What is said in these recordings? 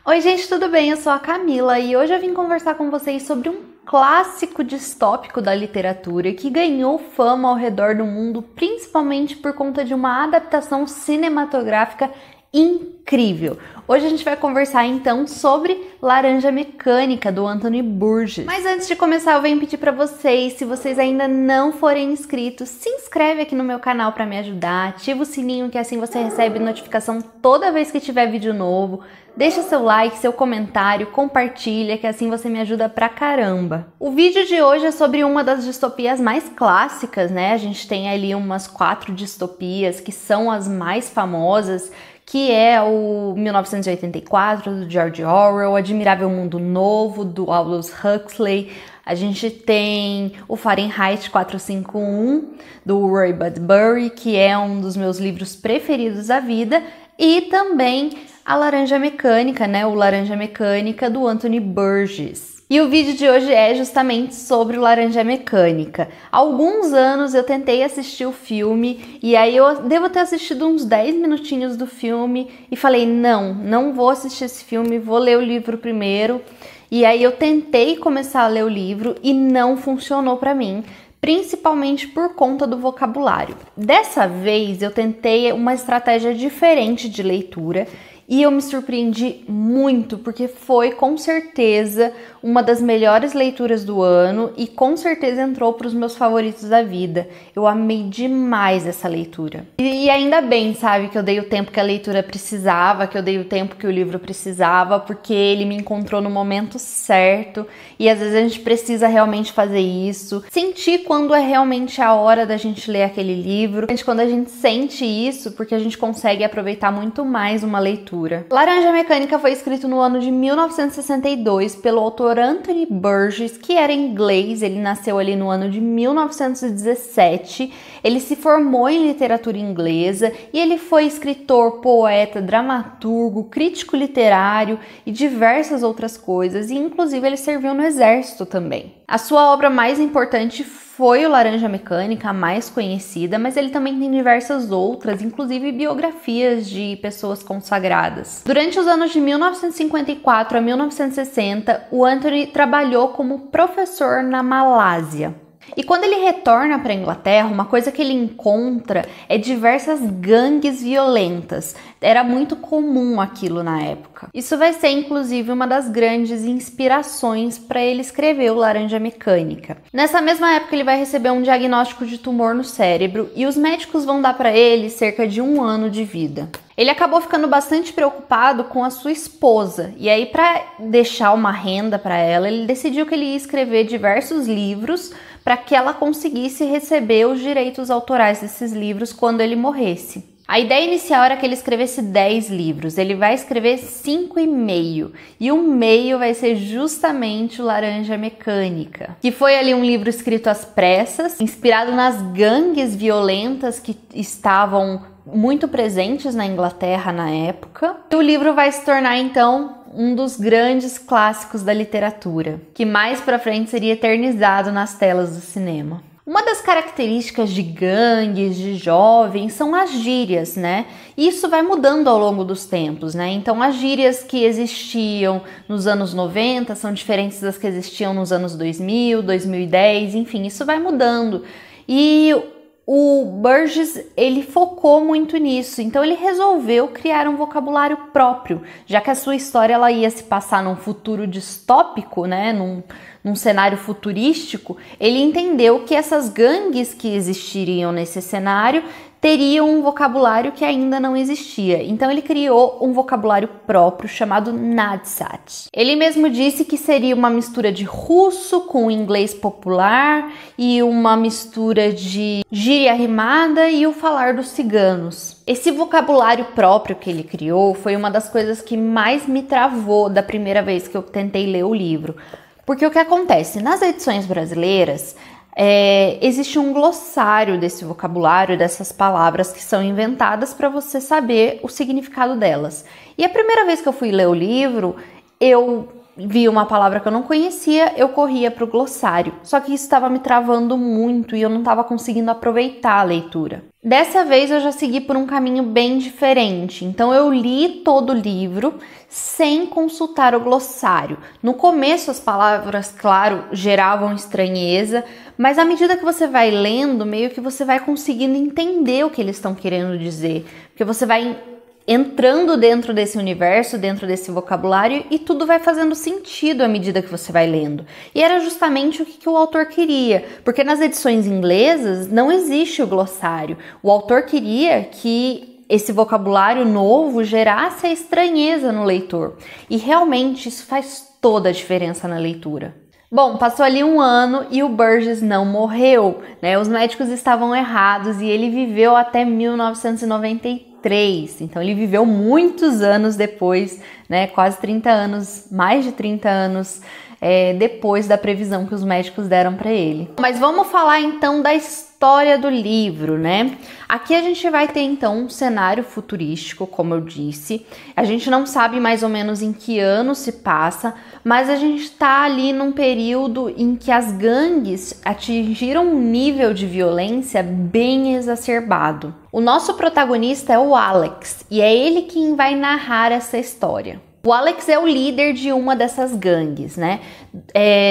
Oi gente, tudo bem? Eu sou a Camila e hoje eu vim conversar com vocês sobre um clássico distópico da literatura que ganhou fama ao redor do mundo, principalmente por conta de uma adaptação cinematográfica incrível. Hoje a gente vai conversar então sobre Laranja Mecânica, do Anthony Burgess. Mas antes de começar, eu venho pedir para vocês, se vocês ainda não forem inscritos, se inscreve aqui no meu canal para me ajudar, ativa o sininho que assim você recebe notificação toda vez que tiver vídeo novo. Deixa seu like, seu comentário, compartilha, que assim você me ajuda pra caramba. O vídeo de hoje é sobre uma das distopias mais clássicas, né? A gente tem ali umas 4 distopias que são as mais famosas, que é o 1984, do George Orwell, Admirável Mundo Novo, do Aldous Huxley. A gente tem o Fahrenheit 451, do Ray Bradbury, que é um dos meus livros preferidos da vida, e também a Laranja Mecânica, né? O Laranja Mecânica, do Anthony Burgess. E o vídeo de hoje é justamente sobre o Laranja Mecânica. Há alguns anos eu tentei assistir o filme e aí eu devo ter assistido uns 10 minutinhos do filme e falei, não vou assistir esse filme, vou ler o livro primeiro. E aí eu tentei começar a ler o livro e não funcionou para mim, principalmente por conta do vocabulário. Dessa vez eu tentei uma estratégia diferente de leitura e eu me surpreendi muito, porque foi com certeza uma das melhores leituras do ano e com certeza entrou para os meus favoritos da vida. Eu amei demais essa leitura. E ainda bem, sabe, que eu dei o tempo que a leitura precisava, que eu dei o tempo que o livro precisava, porque ele me encontrou no momento certo e às vezes a gente precisa realmente fazer isso. Sentir quando é realmente a hora da gente ler aquele livro. Quando a gente sente isso, porque a gente consegue aproveitar muito mais uma leitura. Laranja Mecânica foi escrito no ano de 1962 pelo autor Anthony Burgess, que era inglês. Ele nasceu ali no ano de 1917. Ele se formou em literatura inglesa e ele foi escritor, poeta, dramaturgo, crítico literário e diversas outras coisas, e inclusive ele serviu no exército também. A sua obra mais importante foi o Laranja Mecânica, a mais conhecida, mas ele também tem diversas outras, inclusive biografias de pessoas consagradas. Durante os anos de 1954 a 1960, o Anthony trabalhou como professor na Malásia. E quando ele retorna para a Inglaterra, uma coisa que ele encontra é diversas gangues violentas. Era muito comum aquilo na época. Isso vai ser inclusive uma das grandes inspirações para ele escrever o Laranja Mecânica. Nessa mesma época ele vai receber um diagnóstico de tumor no cérebro e os médicos vão dar para ele cerca de 1 ano de vida. Ele acabou ficando bastante preocupado com a sua esposa e aí, para deixar uma renda para ela, ele decidiu que ele ia escrever diversos livros para que ela conseguisse receber os direitos autorais desses livros quando ele morresse. A ideia inicial era que ele escrevesse 10 livros, ele vai escrever 5,5 e o meio vai ser justamente o Laranja Mecânica, que foi ali um livro escrito às pressas, inspirado nas gangues violentas que estavam muito presentes na Inglaterra na época. E o livro vai se tornar então um dos grandes clássicos da literatura, que mais pra frente seria eternizado nas telas do cinema. Uma das características de gangues, de jovens, são as gírias, né? E isso vai mudando ao longo dos tempos, né? Então as gírias que existiam nos anos 90 são diferentes das que existiam nos anos 2000, 2010, enfim, isso vai mudando. E o Burgess, ele focou muito nisso, então ele resolveu criar um vocabulário próprio, já que a sua história ela ia se passar num futuro distópico, né, num cenário futurístico. Ele entendeu que essas gangues que existiriam nesse cenário teriam um vocabulário que ainda não existia. Então ele criou um vocabulário próprio chamado Nadsat. Ele mesmo disse que seria uma mistura de russo com inglês popular e uma mistura de gíria rimada e o falar dos ciganos. Esse vocabulário próprio que ele criou foi uma das coisas que mais me travou da primeira vez que eu tentei ler o livro. Porque o que acontece? Nas edições brasileiras, existe um glossário desse vocabulário, dessas palavras que são inventadas para você saber o significado delas. E a primeira vez que eu fui ler o livro, eu via uma palavra que eu não conhecia, eu corria para o glossário. Só que isso estava me travando muito e eu não estava conseguindo aproveitar a leitura. Dessa vez eu já segui por um caminho bem diferente. Então eu li todo o livro sem consultar o glossário. No começo as palavras, claro, geravam estranheza, mas à medida que você vai lendo, meio que você vai conseguindo entender o que eles estão querendo dizer. Porque você vai entrando dentro desse universo, dentro desse vocabulário, e tudo vai fazendo sentido à medida que você vai lendo. E era justamente o que o autor queria, porque nas edições inglesas não existe o glossário. O autor queria que esse vocabulário novo gerasse a estranheza no leitor. E realmente isso faz toda a diferença na leitura. Bom, passou ali um ano e o Burgess não morreu, né? Os médicos estavam errados e ele viveu até 1993. Então ele viveu muitos anos depois, né? Quase 30 anos, mais de 30 anos depois da previsão que os médicos deram para ele. Mas vamos falar então da história do livro, né? Aqui a gente vai ter então um cenário futurístico, como eu disse. A gente não sabe mais ou menos em que ano se passa, mas a gente está ali num período em que as gangues atingiram um nível de violência bem exacerbado. O nosso protagonista é o Alex e é ele quem vai narrar essa história. O Alex é o líder de uma dessas gangues, né?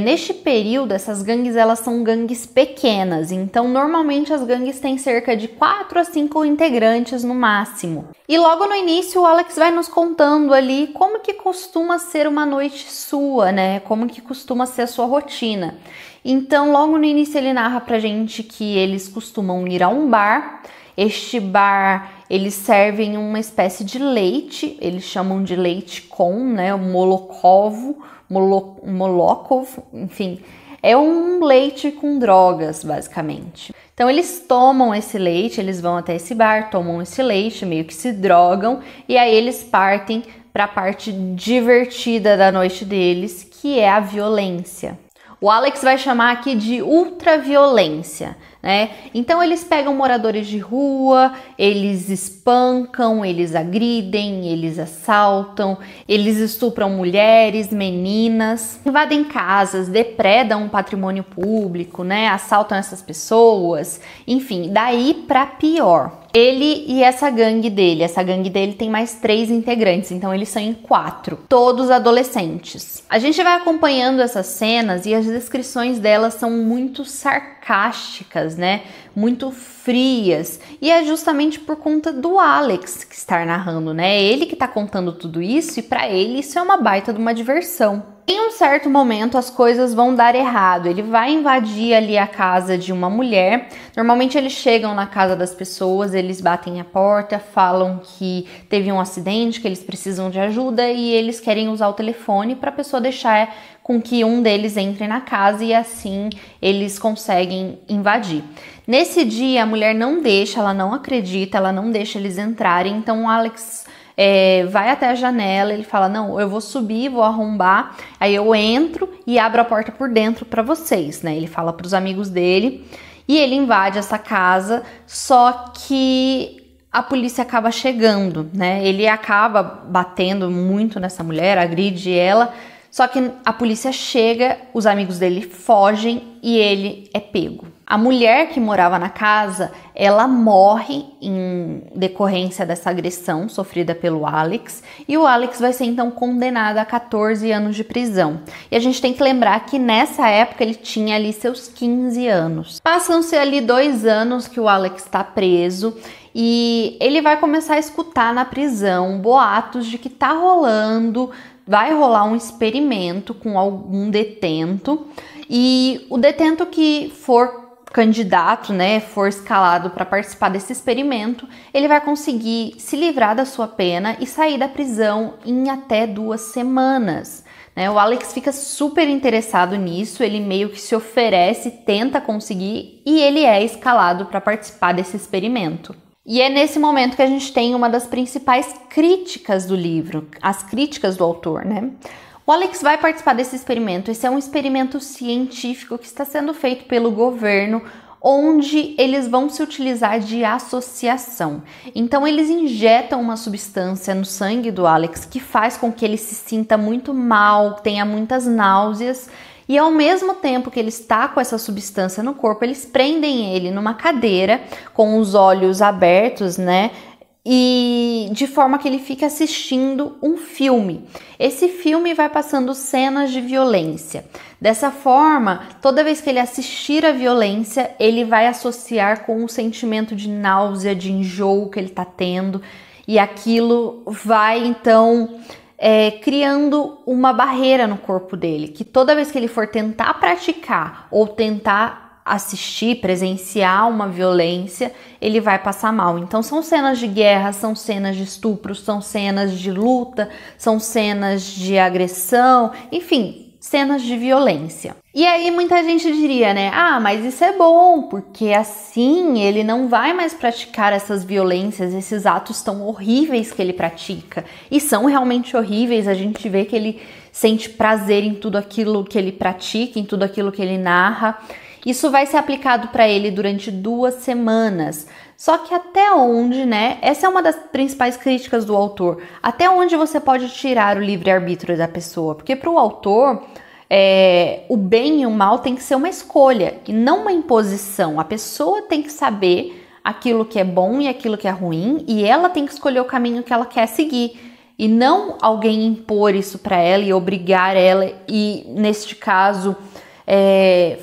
Neste período, essas gangues elas são gangues pequenas, então normalmente as gangues têm cerca de 4 a 5 integrantes no máximo. E logo no início o Alex vai nos contando ali como que costuma ser uma noite sua, né? Como que costuma ser a sua rotina. Então logo no início ele narra pra gente que eles costumam ir a um bar. Este bar, eles servem uma espécie de leite, eles chamam de leite com, né, Molokov, enfim, é um leite com drogas, basicamente. Então eles tomam esse leite, eles vão até esse bar, tomam esse leite, meio que se drogam, e aí eles partem para a parte divertida da noite deles, que é a violência. O Alex vai chamar aqui de ultraviolência, né? Então eles pegam moradores de rua, eles espancam, eles agridem, eles assaltam, eles estupram mulheres, meninas, invadem casas, depredam patrimônio público, né? Assaltam essas pessoas, enfim, daí para pior. Ele e essa gangue dele tem mais 3 integrantes, então eles são em 4, todos adolescentes. A gente vai acompanhando essas cenas e as descrições delas são muito sarcásticas, né? Muito frias, e é justamente por conta do Alex que está narrando, né? Ele que está contando tudo isso e para ele isso é uma baita de uma diversão. Em um certo momento as coisas vão dar errado, ele vai invadir ali a casa de uma mulher. Normalmente eles chegam na casa das pessoas, eles batem a porta, falam que teve um acidente, que eles precisam de ajuda e eles querem usar o telefone para a pessoa deixar com que um deles entre na casa e assim eles conseguem invadir. Nesse dia a mulher não deixa, ela não acredita, ela não deixa eles entrarem, então o Alex vai até a janela, ele fala, não, eu vou subir, vou arrombar, aí eu entro e abro a porta por dentro para vocês, né? Ele fala para os amigos dele e ele invade essa casa, só que a polícia acaba chegando, né? Ele acaba batendo muito nessa mulher, agride ela, só que a polícia chega, os amigos dele fogem e ele é pego. A mulher que morava na casa, ela morre em decorrência dessa agressão sofrida pelo Alex e o Alex vai ser então condenado a 14 anos de prisão. E a gente tem que lembrar que nessa época ele tinha ali seus 15 anos. Passam-se ali 2 anos que o Alex está preso e ele vai começar a escutar na prisão boatos de que vai rolar um experimento com algum detento e o detento que for candidato, né, for escalado para participar desse experimento, ele vai conseguir se livrar da sua pena e sair da prisão em até 2 semanas. Né? O Alex fica super interessado nisso, ele meio que se oferece, tenta conseguir e ele é escalado para participar desse experimento. E é nesse momento que a gente tem uma das principais críticas do livro, as críticas do autor, né? O Alex vai participar desse experimento. Esse é um experimento científico que está sendo feito pelo governo, onde eles vão se utilizar de associação. Então eles injetam uma substância no sangue do Alex que faz com que ele se sinta muito mal, tenha muitas náuseas, e ao mesmo tempo que ele está com essa substância no corpo, eles prendem ele numa cadeira com os olhos abertos, né? E de forma que ele fique assistindo um filme. Esse filme vai passando cenas de violência. Dessa forma, toda vez que ele assistir a violência, ele vai associar com o sentimento de náusea, de enjoo que ele está tendo, e aquilo vai então criando uma barreira no corpo dele, que toda vez que ele for tentar praticar ou tentar assistir, presenciar uma violência, ele vai passar mal. Então são cenas de guerra, são cenas de estupro, são cenas de luta, são cenas de agressão, enfim, cenas de violência. E aí muita gente diria, né? Ah, mas isso é bom, porque assim ele não vai mais praticar essas violências, esses atos tão horríveis que ele pratica. E são realmente horríveis, a gente vê que ele sente prazer em tudo aquilo que ele pratica, em tudo aquilo que ele narra. Isso vai ser aplicado para ele durante 2 semanas. Só que até onde, né? Essa é uma das principais críticas do autor. Até onde você pode tirar o livre-arbítrio da pessoa? Porque para o autor, o bem e o mal tem que ser uma escolha e não uma imposição. A pessoa tem que saber aquilo que é bom e aquilo que é ruim, e ela tem que escolher o caminho que ela quer seguir. E não alguém impor isso para ela e obrigar ela e, neste caso,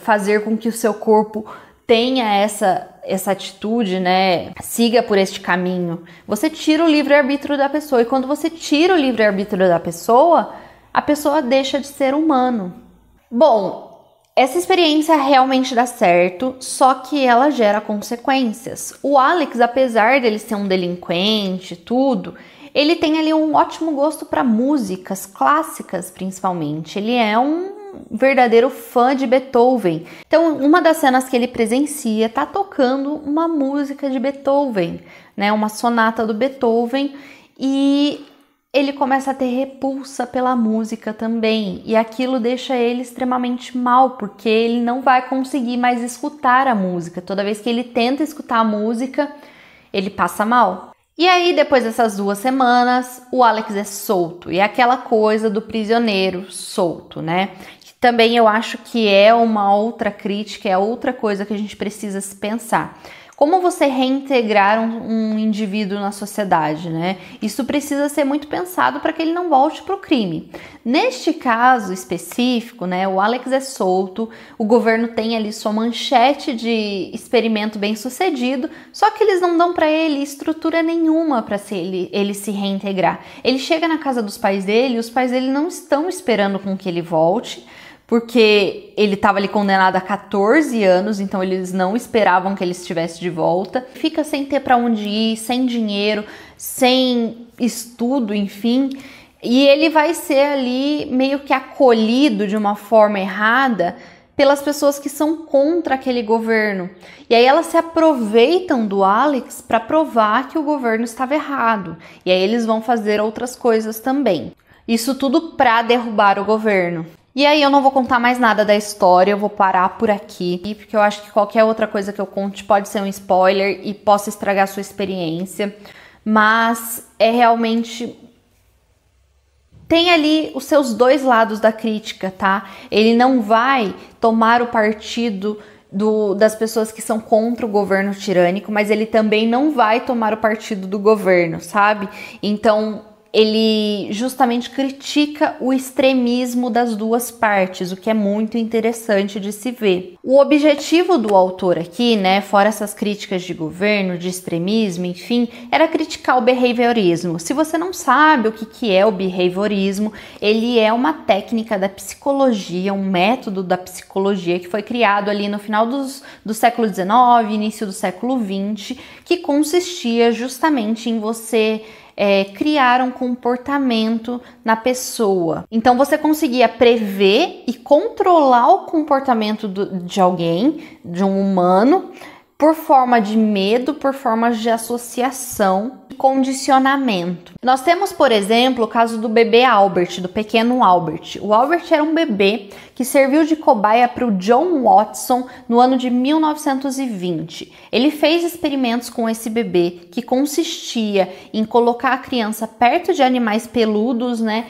fazer com que o seu corpo tenha essa atitude, né? Siga por este caminho. Você tira o livre-arbítrio da pessoa, e quando você tira o livre-arbítrio da pessoa, a pessoa deixa de ser humano. Bom, essa experiência realmente dá certo, só que ela gera consequências. O Alex, apesar dele ser um delinquente, tudo, ele tem ali um ótimo gosto para músicas clássicas, principalmente. Ele é um verdadeiro fã de Beethoven. Então, uma das cenas que ele presencia tá tocando uma música de Beethoven, né? Uma sonata do Beethoven, e ele começa a ter repulsa pela música também. E aquilo deixa ele extremamente mal, porque ele não vai conseguir mais escutar a música. Toda vez que ele tenta escutar a música, ele passa mal. E aí, depois dessas 2 semanas, o Alex é solto. E é aquela coisa do prisioneiro solto, né? Que também eu acho que é uma outra crítica, é outra coisa que a gente precisa se pensar. Como você reintegrar um indivíduo na sociedade, né? Isso precisa ser muito pensado para que ele não volte para o crime. Neste caso específico, né, o Alex é solto, o governo tem ali sua manchete de experimento bem-sucedido, só que eles não dão para ele estrutura nenhuma para ele se reintegrar. Ele chega na casa dos pais dele, e os pais dele não estão esperando com que ele volte, porque ele estava ali condenado a 14 anos, então eles não esperavam que ele estivesse de volta. Fica sem ter para onde ir, sem dinheiro, sem estudo, enfim. E ele vai ser ali meio que acolhido de uma forma errada pelas pessoas que são contra aquele governo. E aí elas se aproveitam do Alex para provar que o governo estava errado. E aí eles vão fazer outras coisas também. Isso tudo para derrubar o governo. E aí eu não vou contar mais nada da história, eu vou parar por aqui, porque eu acho que qualquer outra coisa que eu conte pode ser um spoiler e possa estragar a sua experiência, mas é realmente... Tem ali os seus 2 lados da crítica, tá? Ele não vai tomar o partido das pessoas que são contra o governo tirânico, mas ele também não vai tomar o partido do governo, sabe? Então... ele justamente critica o extremismo das 2 partes, o que é muito interessante de se ver. O objetivo do autor aqui, né, fora essas críticas de governo, de extremismo, enfim, era criticar o behaviorismo. Se você não sabe o que é o behaviorismo, ele é uma técnica da psicologia, um método da psicologia que foi criado ali no final do século XIX, início do século XX, que consistia justamente em você... criar um comportamento na pessoa. Então você conseguia prever e controlar o comportamento de alguém, de um humano, por forma de medo, por formas de associação e condicionamento. Nós temos, por exemplo, o caso do bebê Albert, do pequeno Albert. O Albert era um bebê que serviu de cobaia para o John Watson no ano de 1920. Ele fez experimentos com esse bebê que consistia em colocar a criança perto de animais peludos, né?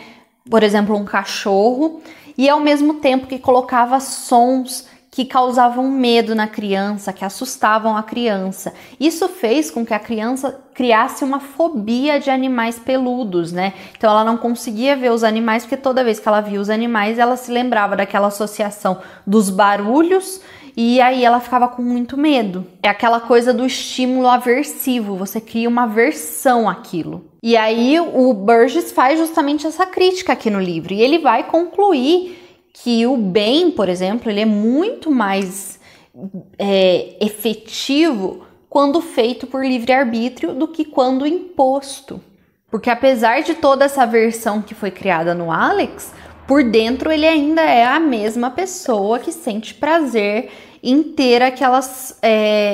Por exemplo, um cachorro, e ao mesmo tempo que colocava sons que causavam medo na criança, que assustavam a criança. Isso fez com que a criança criasse uma fobia de animais peludos, né? Então ela não conseguia ver os animais, porque toda vez que ela via os animais, ela se lembrava daquela associação dos barulhos e aí ela ficava com muito medo. É aquela coisa do estímulo aversivo, você cria uma aversão àquilo. E aí o Burgess faz justamente essa crítica aqui no livro, e ele vai concluir que o bem, por exemplo, ele é muito mais efetivo quando feito por livre-arbítrio do que quando imposto. Porque apesar de toda essa versão que foi criada no Alex, por dentro ele ainda é a mesma pessoa que sente prazer em ter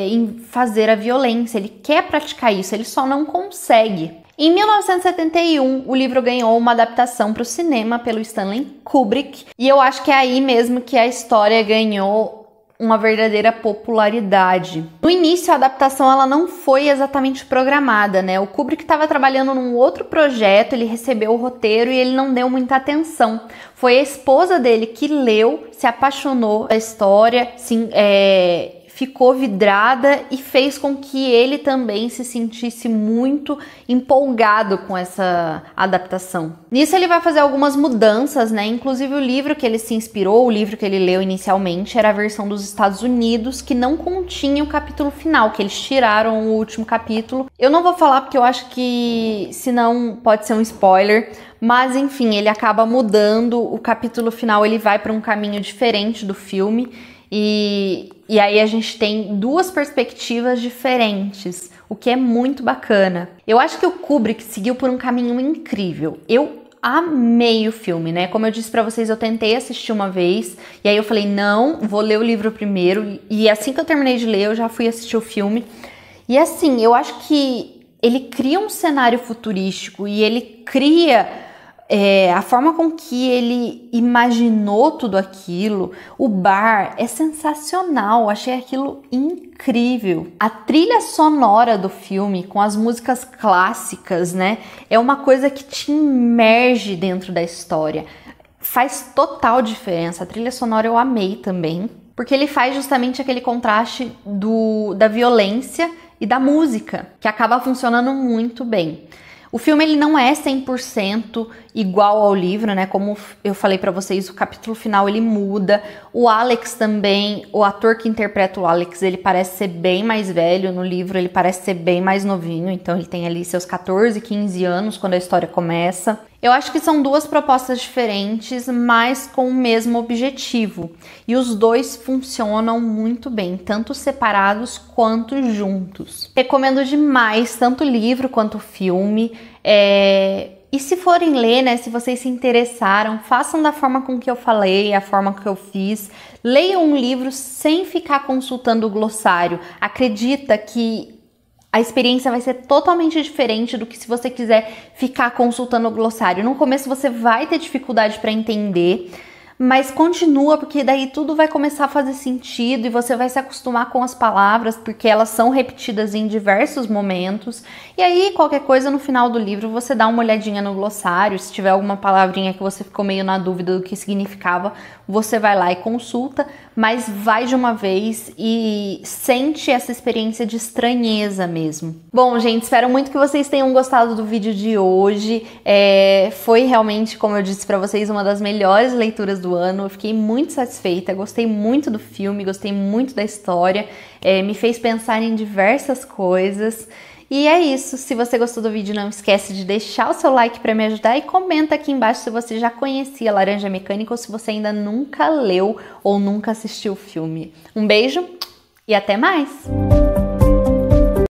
em fazer a violência. Ele quer praticar isso, ele só não consegue. Em 1971, o livro ganhou uma adaptação para o cinema pelo Stanley Kubrick, e eu acho que é aí mesmo que a história ganhou uma verdadeira popularidade. No início, a adaptação ela não foi exatamente programada, né? O Kubrick estava trabalhando num outro projeto, ele recebeu o roteiro e ele não deu muita atenção. Foi a esposa dele que leu, se apaixonou pela história, ficou vidrada e fez com que ele também se sentisse muito empolgado com essa adaptação. Nisso ele vai fazer algumas mudanças, né? Inclusive o livro que ele se inspirou, o livro que ele leu inicialmente, era a versão dos Estados Unidos, que não continha o capítulo final, que eles tiraram o último capítulo. Eu não vou falar porque eu acho que senão pode ser um spoiler, mas enfim, ele acaba mudando o capítulo final, ele vai para um caminho diferente do filme. E aí a gente tem duas perspectivas diferentes, o que é muito bacana. Eu acho que o Kubrick seguiu por um caminho incrível. Eu amei o filme, né? Como eu disse pra vocês, eu tentei assistir uma vez, e aí eu falei, não, vou ler o livro primeiro. E assim que eu terminei de ler, eu já fui assistir o filme. E assim, eu acho que ele cria um cenário futurístico e ele cria... a forma com que ele imaginou tudo aquilo, o bar é sensacional, achei aquilo incrível. A trilha sonora do filme, com as músicas clássicas, né, é uma coisa que te imerge dentro da história. Faz total diferença, a trilha sonora eu amei também, porque ele faz justamente aquele contraste da violência e da música, que acaba funcionando muito bem. O filme ele não é 100% igual ao livro, né? Como eu falei pra vocês, o capítulo final ele muda. O Alex também, o ator que interpreta o Alex, ele parece ser bem mais velho. No livro ele parece ser bem mais novinho, então ele tem ali seus 14, 15 anos quando a história começa. Eu acho que são duas propostas diferentes, mas com o mesmo objetivo. E os dois funcionam muito bem, tanto separados quanto juntos. Recomendo demais, tanto o livro quanto o filme. E se forem ler, né, se vocês se interessaram, façam da forma com que eu falei, a forma que eu fiz. Leiam um livro sem ficar consultando o glossário. Acredita que a experiência vai ser totalmente diferente do que se você quiser ficar consultando o glossário. No começo você vai ter dificuldade para entender, mas continua, porque daí tudo vai começar a fazer sentido e você vai se acostumar com as palavras, porque elas são repetidas em diversos momentos. E aí, qualquer coisa, no final do livro, você dá uma olhadinha no glossário. Se tiver alguma palavrinha que você ficou meio na dúvida do que significava, você vai lá e consulta, mas vai de uma vez e sente essa experiência de estranheza mesmo. Bom, gente, espero muito que vocês tenham gostado do vídeo de hoje. Foi realmente, como eu disse pra vocês, uma das melhores leituras do ano. Eu fiquei muito satisfeita, gostei muito do filme, gostei muito da história, me fez pensar em diversas coisas. E é isso, se você gostou do vídeo, não esquece de deixar o seu like para me ajudar e comenta aqui embaixo se você já conhecia Laranja Mecânica ou se você ainda nunca leu ou nunca assistiu o filme. Um beijo e até mais!